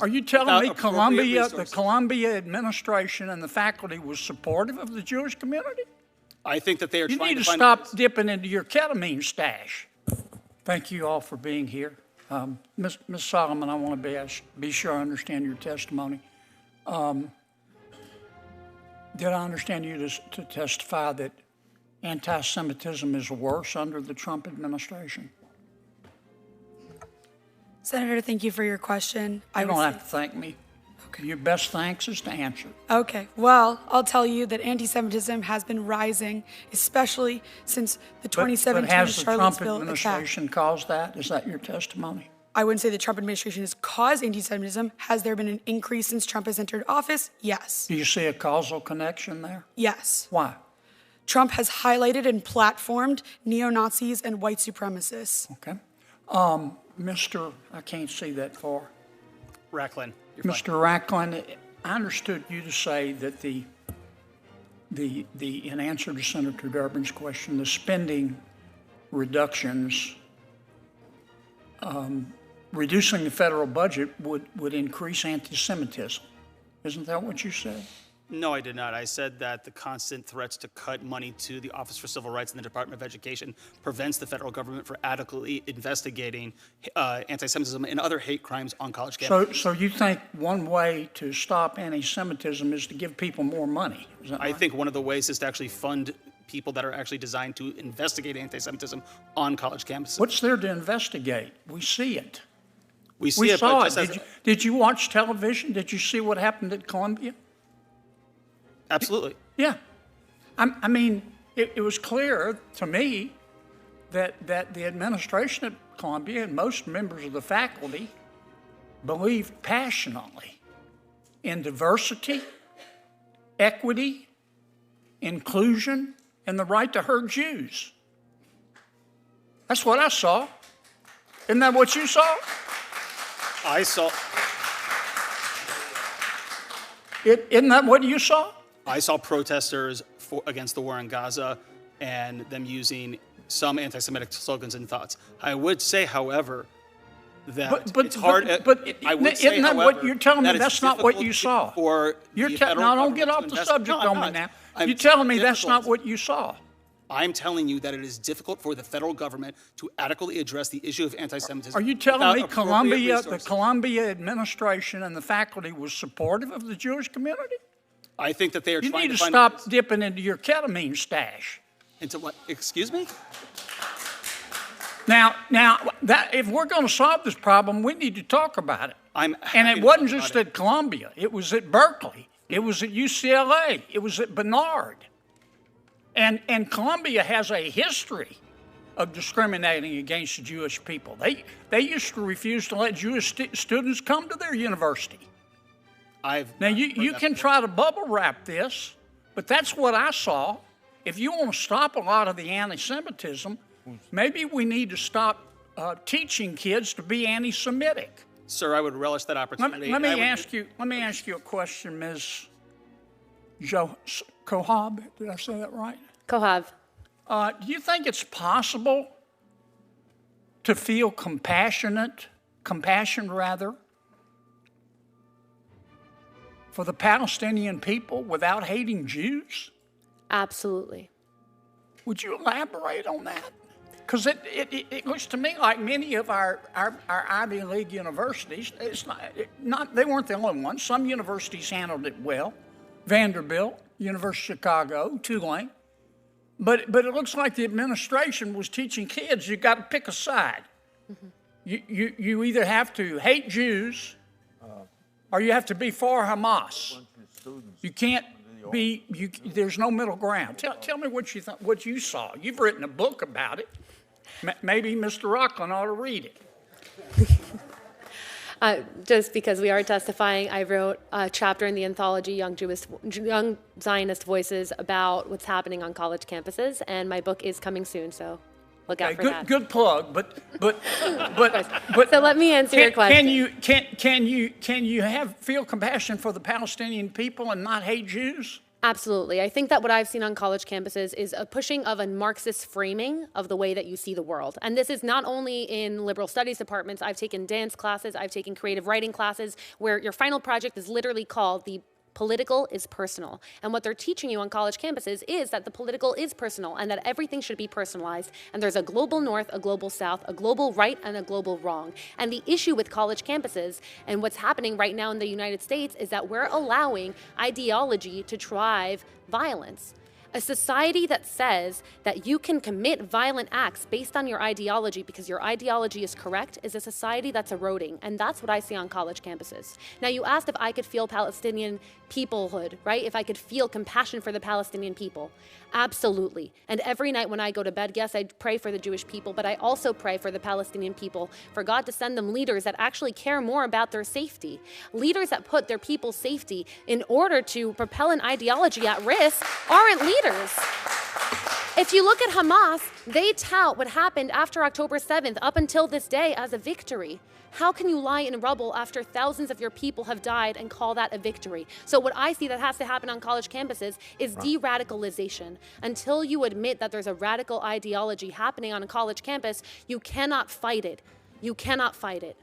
Are you telling me the Columbia administration and the faculty was supportive of the Jewish community? I think that they are trying to find... You need to stop dipping into your ketamine stash. Thank you all for being here. Ms. Solomon, I want to be sure I understand your testimony. Did I understand you to testify that anti-Semitism is worse under the Trump administration? Senator, thank you for your question. You don't have to thank me. Okay. Your best thanks is to answer. Okay. Well, I'll tell you that anti-Semitism has been rising, especially since the 2017 but has the Charlottesville Trump administration attack. caused that? Is that your testimony? I wouldn't say the Trump administration has caused anti-Semitism. Has there been an increase since Trump has entered office? Yes. Do you see a causal connection there? Yes. Why? Trump has highlighted and platformed neo-Nazis and white supremacists. Okay. Mr. I can't see that far. Racklin. Mr. Racklin, I understood you to say that in answer to Senator Durbin's question, the spending reductions, reducing the federal budget would increase anti-Semitism. Isn't that what you said? No, I did not. I said that the constant threats to cut money to the Office for Civil Rights and the Department of Education prevents the federal government from adequately investigating anti-Semitism and other hate crimes on college campuses. So you think one way to stop anti-Semitism is to give people more money? Is that right? I think one of the ways is to actually fund people that are actually designed to investigate anti-Semitism on college campuses. What's there to investigate? We see it. We saw it. Did you watch television? Did you see what happened at Columbia? Absolutely. Yeah. I mean, it was clear to me that the administration at Columbia and most members of the faculty believed passionately in diversity, equity, inclusion, and the right to hurt Jews. That's what I saw. Isn't that what you saw? I saw... Isn't that what you saw? I saw protesters against the war in Gaza and them using some anti-Semitic slogans and thoughts. I would say, however, that it's hard. Isn't that what you're telling me? That's not what you saw. Now, don't get off the subject on me now. You're telling me that's not what you saw. I'm telling you that it is difficult for the federal government to adequately address the issue of anti-Semitism. Are you telling me the Columbia administration and the faculty was supportive of the Jewish community? I think that they are trying to find... You need to stop dipping into your ketamine stash. Into what? Excuse me? Now, if we're going to solve this problem, we need to talk about it. And it wasn't just at Columbia. It was at Berkeley. It was at UCLA. It was at Barnard. And Columbia has a history of discriminating against Jewish people. They used to refuse to let Jewish students come to their university. Now, you can try to bubble wrap this, but that's what I saw. If you want to stop a lot of the anti-Semitism, maybe we need to stop teaching kids to be anti-Semitic. Sir, I would relish that opportunity. Let me ask you a question, Ms. Kohab. Did I say that right? Kohab. Do you think it's possible to feel compassion for the Palestinian people without hating Jews? Absolutely. Would you elaborate on that? Because it looks to me like many of our Ivy League universities, they weren't the only ones. Some universities handled it well. Vanderbilt, University of Chicago, Tulane. But it looks like the administration was teaching kids you got to pick a side. Mm-hmm. You either have to hate Jews or you have to be for Hamas. You can't be. There's no middle ground. Tell me what you saw. You've written a book about it. Maybe Mr. Rocklin ought to read it. Just because we are testifying, I wrote a chapter in the anthology Young Zionist Voices about what's happening on college campuses, and my book is coming soon, so look out for that. Good plug, but so let me answer your question. Can you feel compassion for the Palestinian people and not hate Jews? Absolutely. I think that what I've seen on college campuses is a pushing of a Marxist framing of the way that you see the world. And this is not only in liberal studies departments. I've taken dance classes, I've taken creative writing classes, where your final project is literally called the political is personal. And what they're teaching you on college campuses is that the political is personal and that everything should be personalized. And there's a global north, a global south, a global right, and a global wrong. And the issue with college campuses and what's happening right now in the United States is that we're allowing ideology to drive violence. A society that says that you can commit violent acts based on your ideology because your ideology is correct is a society that's eroding. And that's what I see on college campuses. Now, you asked if I could feel Palestinian peoplehood, right? If I could feel compassion for the Palestinian people. Absolutely. And every night when I go to bed, yes, I pray for the Jewish people, but I also pray for the Palestinian people, for God to send them leaders that actually care more about their safety. Leaders that put their people's safety in order to propel an ideology at risk aren't leaders. If you look at Hamas, they tout what happened after October 7th up until this day as a victory. How can you lie in rubble after thousands of your people have died and call that a victory? So what I see that has to happen on college campuses is de-radicalization. Until you admit that there's a radical ideology happening on a college campus, you cannot fight it. You cannot fight it.